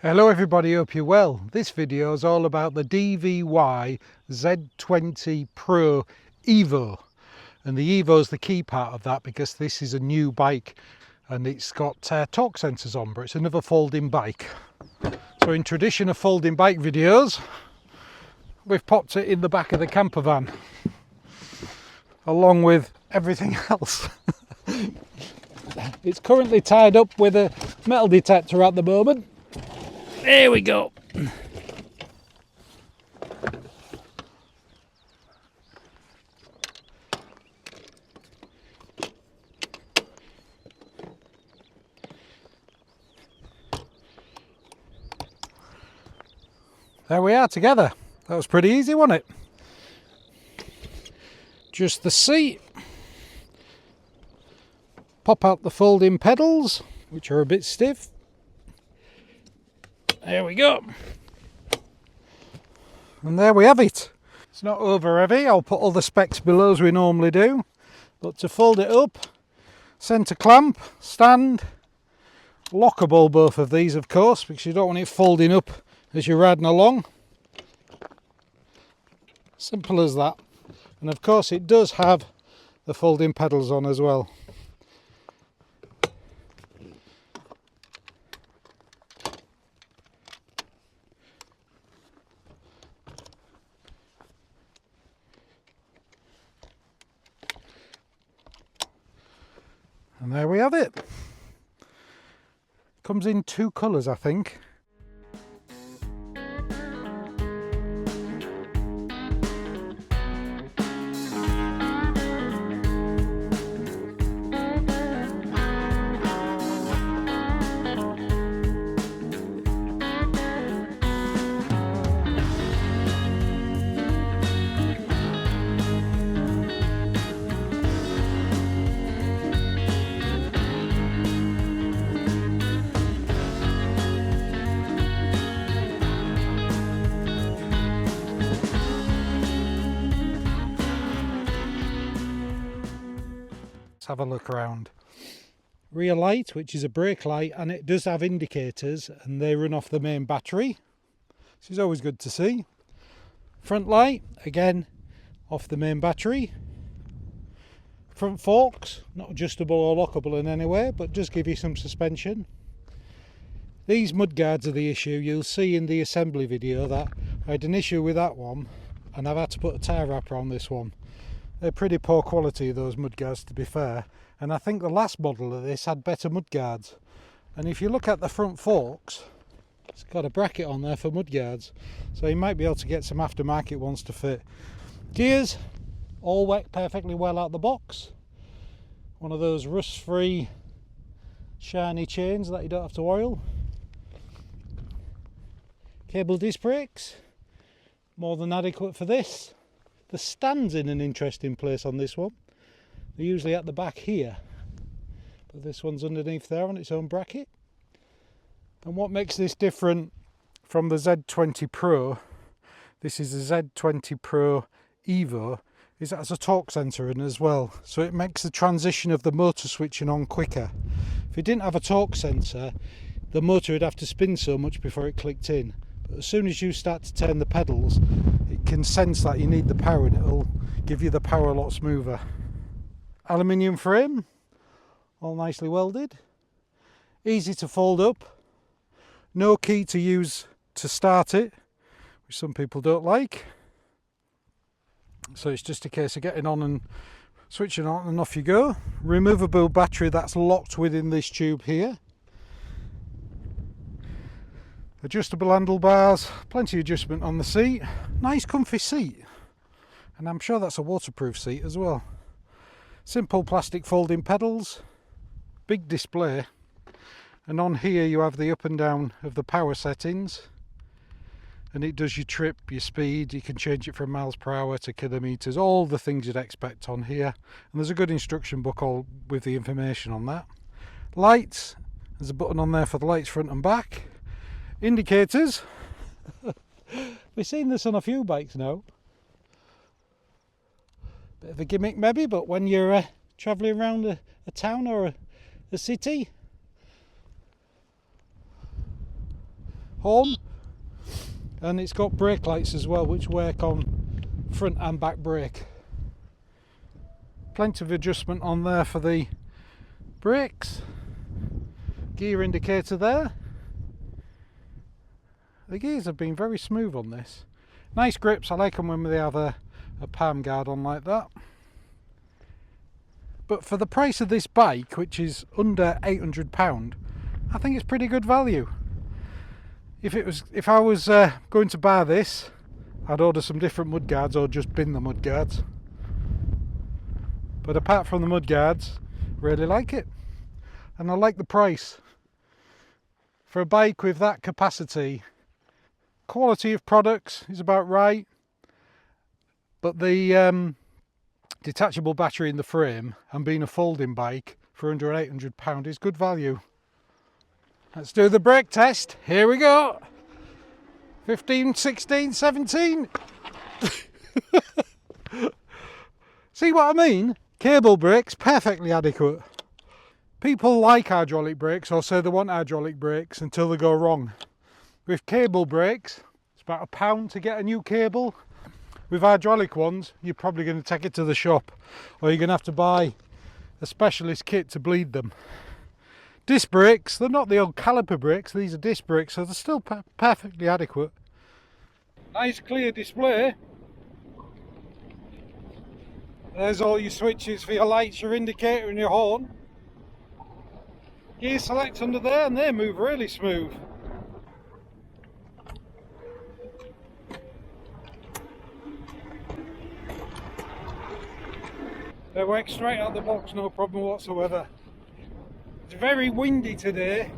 Hello everybody, hope you're well. This video is all about the PVYZ20 PRO EVO, and the EVO is the key part of that because this is a new bike and it's got torque sensors on, but it's another folding bike. So in tradition of folding bike videos, we've popped it in the back of the camper van along with everything else. It's currently tied up with a metal detector at the moment. There we go. There we are together. That was pretty easy, wasn't it? Just the seat. Pop out the folding pedals, which are a bit stiff. There we go. And there we have it. It's not over heavy. I'll put all the specs below as we normally do. But to fold it up, centre clamp, stand, lockable both of these of course, because you don't want it folding up as you're riding along. Simple as that. And of course it does have the folding pedals on as well. And there we have it. Comes in two colours, I think. Let's have a look around. Rear light, which is a brake light, and it does have indicators and they run off the main battery, which is always good to see. Front light, again off the main battery. Front forks, not adjustable or lockable in any way, but just give you some suspension. These mudguards are the issue. You'll see in the assembly video that I had an issue with that one and I've had to put a tyre wrapper on this one. They're pretty poor quality, those mudguards, to be fair, and I think the last model of this had better mudguards. And if you look at the front forks, it's got a bracket on there for mudguards, so you might be able to get some aftermarket ones to fit. Gears, all work perfectly well out the box. One of those rust-free shiny chains that you don't have to oil. Cable disc brakes, more than adequate for this. The stand's in an interesting place on this one. They're usually at the back here, but this one's underneath there on its own bracket. And what makes this different from the Z20 Pro, this is the Z20 Pro EVO, is it has a torque sensor in as well, so it makes the transition of the motor switching on quicker. If it didn't have a torque sensor, the motor would have to spin so much before it clicked in. But as soon as you start to turn the pedals, it can sense that you need the power and it'll give you the power a lot smoother. Aluminium frame, all nicely welded, easy to fold up, no key to use to start it, which some people don't like, so it's just a case of getting on and switching on and off you go. Removable battery that's locked within this tube here. Adjustable handlebars, plenty of adjustment on the seat, nice comfy seat, and I'm sure that's a waterproof seat as well. Simple plastic folding pedals, big display, and on here you have the up and down of the power settings, and it does your trip, your speed, you can change it from miles per hour to kilometres, all the things you'd expect on here, and there's a good instruction book all with the information on that. Lights, there's a button on there for the lights front and back. Indicators, we've seen this on a few bikes now. Bit of a gimmick maybe, but when you're travelling around a town or a city, horn, and it's got brake lights as well, which work on front and back brake. Plenty of adjustment on there for the brakes. Gear indicator there. The gears have been very smooth on this. Nice grips, I like them when they have a palm guard on like that. But for the price of this bike, which is under £800, I think it's pretty good value. If I was going to buy this, I'd order some different mudguards or just bin the mudguards. But apart from the mudguards, really like it. And I like the price. For a bike with that capacity, quality of products is about right. But the detachable battery in the frame and being a folding bike for under £800 is good value. Let's do the brake test. Here we go. 15, 16, 17. See what I mean? Cable brakes, perfectly adequate. People like hydraulic brakes or say they want hydraulic brakes until they go wrong. With cable brakes, it's about £1 to get a new cable. With hydraulic ones, you're probably going to take it to the shop, or you're going to have to buy a specialist kit to bleed them. Disc brakes, they're not the old caliper brakes, these are disc brakes, so they're still perfectly adequate. Nice clear display. There's all your switches for your lights, your indicator and your horn. Gear select under there, and they move really smooth. They work straight out the box, no problem whatsoever. It's very windy today.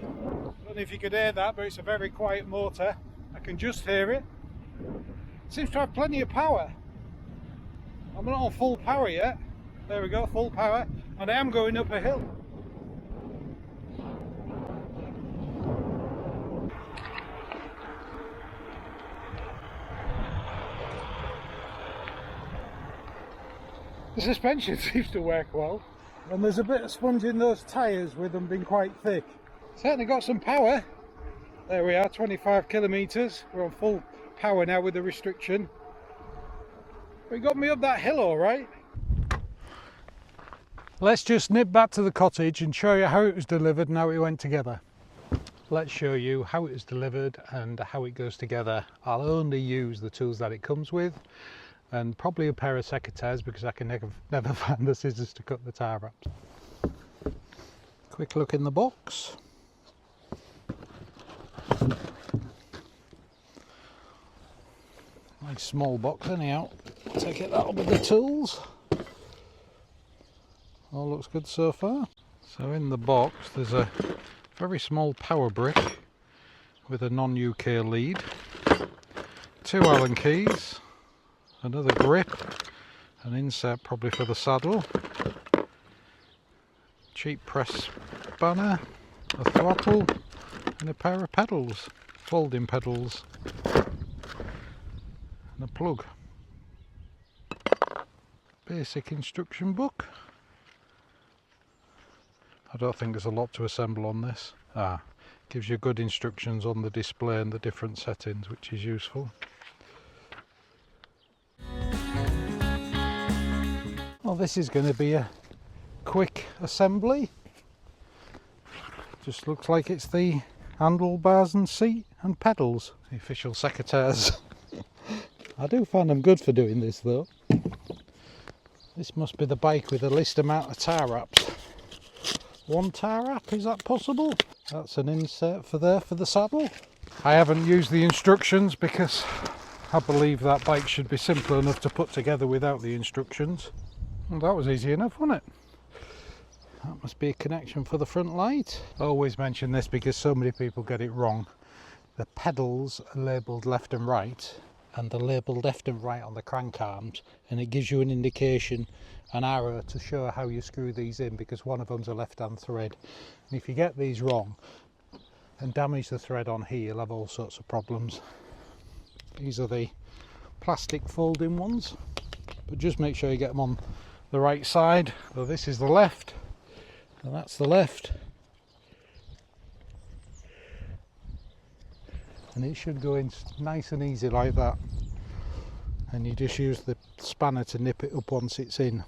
Don't know if you could hear that, but it's a very quiet motor. I can just hear it. It seems to have plenty of power. I'm not on full power yet. There we go, full power. And I am going up a hill. The suspension seems to work well, and there's a bit of sponge in those tyres with them being quite thick. Certainly got some power. There we are, 25 kilometres. We're on full power now with the restriction. But it got me up that hill all right. Let's just nip back to the cottage and show you how it was delivered and how it went together. Let's show you how it is delivered and how it goes together. I'll only use the tools that it comes with, and probably a pair of secateurs because I can never find the scissors to cut the tyre wraps. Quick look in the box. Nice small box anyhow. Take it out with the tools. All looks good so far. So in the box there's a very small power brick with a non-UK lead, 2 Allen keys, another grip, an insert probably for the saddle, cheap press spanner, a throttle and a pair of pedals, folding pedals, and a plug. Basic instruction book. I don't think there's a lot to assemble on this. Gives you good instructions on the display and the different settings, which is useful. Well, this is going to be a quick assembly. Just looks like it's the handlebars and seat and pedals, the official secateurs. I do find them good for doing this though. This must be the bike with the least amount of tyre wraps. 1 tyre wrap, is that possible? That's an insert for there for the saddle. I haven't used the instructions because I believe that bike should be simple enough to put together without the instructions. Well, that was easy enough, wasn't it? That must be a connection for the front light. I always mention this because so many people get it wrong. The pedals are labelled left and right, and they're labelled left and right on the crank arms, and it gives you an indication, an arrow to show how you screw these in, because one of them's a left hand thread, and if you get these wrong and damage the thread on here, you'll have all sorts of problems. These are the plastic folding ones, but just make sure you get them on the right side. So this is the left, and that's the left, and it should go in nice and easy like that, and you just use the spanner to nip it up once it's in.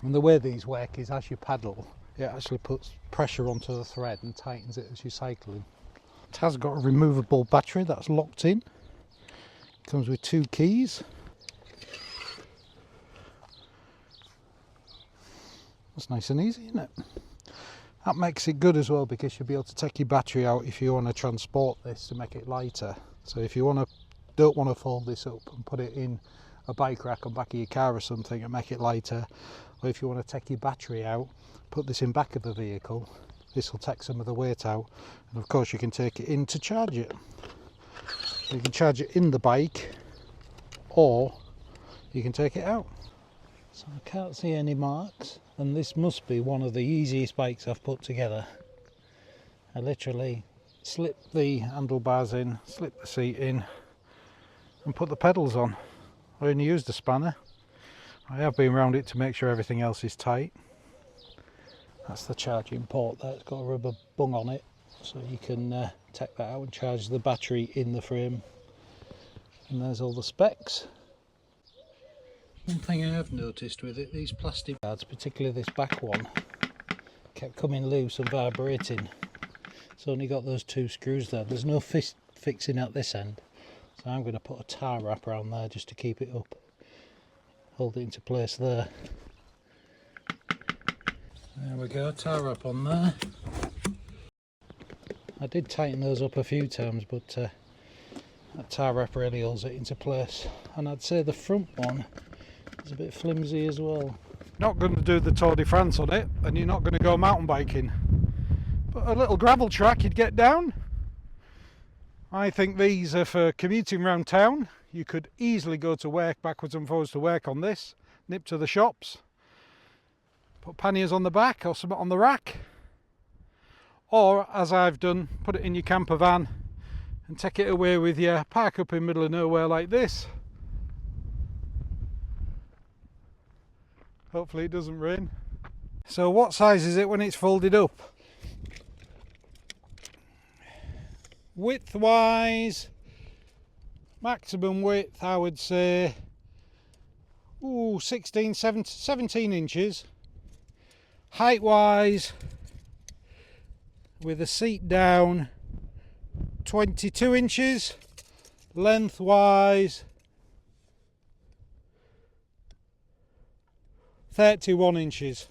And the way these work is as you paddle, it actually puts pressure onto the thread and tightens it as you're cycling. It has got a removable battery that's locked in. It comes with 2 keys. That's nice and easy, isn't it? That makes it good as well, because you'll be able to take your battery out if you want to transport this to make it lighter. So if you don't want to fold this up and put it in a bike rack on back of your car or something and make it lighter, or if you want to take your battery out, put this in back of the vehicle, this will take some of the weight out, and of course you can take it in to charge it. You can charge it in the bike, or you can take it out. So I can't see any marks, and this must be one of the easiest bikes I've put together. I literally slip the handlebars in, slip the seat in, and put the pedals on. I only used a spanner. I have been around it to make sure everything else is tight. That's the charging port there. It's got a rubber bung on it, so you can take that out and charge the battery in the frame. And there's all the specs. One thing I have noticed with it, these plastic guards, particularly this back one, kept coming loose and vibrating. It's only got those 2 screws there. There's no fixing at this end, so I'm going to put a tar wrap around there just to keep it up, hold it into place there. There we go, tar wrap on there. I did tighten those up a few times, but that tar wrap really holds it into place. And I'd say the front one is a bit flimsy as well. Not going to do the Tour de France on it, and you're not going to go mountain biking, but a little gravel track you'd get down. I think these are for commuting around town. You could easily go to work, backwards and forwards to work on this, nip to the shops, put panniers on the back or something on the rack, or as I've done, put it in your camper van and take it away with you, park up in the middle of nowhere like this. Hopefully it doesn't rain. So what size is it when it's folded up? Width wise, maximum width I would say 17 inches. Height wise, with the seat down, 22 inches. Length wise, 31 inches.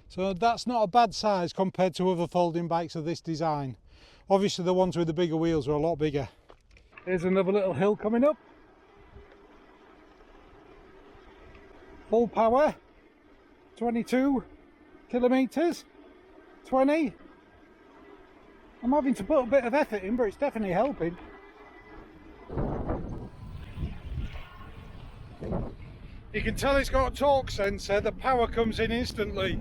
So that's not a bad size compared to other folding bikes of this design. Obviously the ones with the bigger wheels are a lot bigger. Here's another little hill coming up. Full power, 22 kilometres, 20. I'm having to put a bit of effort in, but it's definitely helping. You can tell it's got a torque sensor, the power comes in instantly.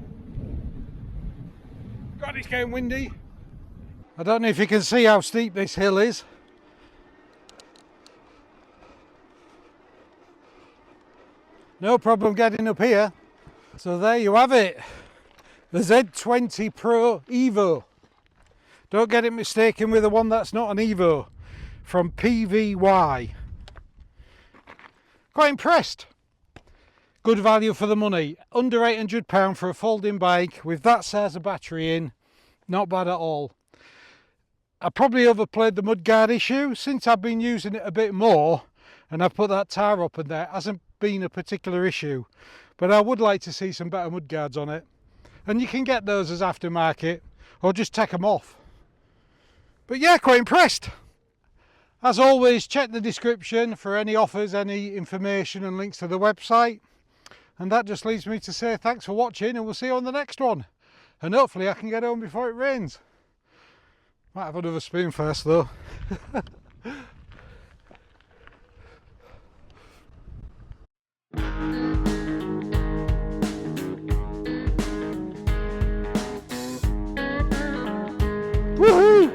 God, it's getting windy. I don't know if you can see how steep this hill is. No problem getting up here. So there you have it. The Z20 Pro EVO. Don't get it mistaken with the one that's not an Evo. From PVY. Quite impressed. Good value for the money. Under £800 for a folding bike with that size of battery in. Not bad at all. I probably overplayed the mudguard issue. Since I've been using it a bit more and I've put that tar up in there, it hasn't been a particular issue. But I would like to see some better mudguards on it. And you can get those as aftermarket or just take them off. But yeah, quite impressed. As always, check the description for any offers, any information and links to the website. And that just leaves me to say thanks for watching, and we'll see you on the next one. And hopefully I can get home before it rains. Might have another spoon first though. Woohoo!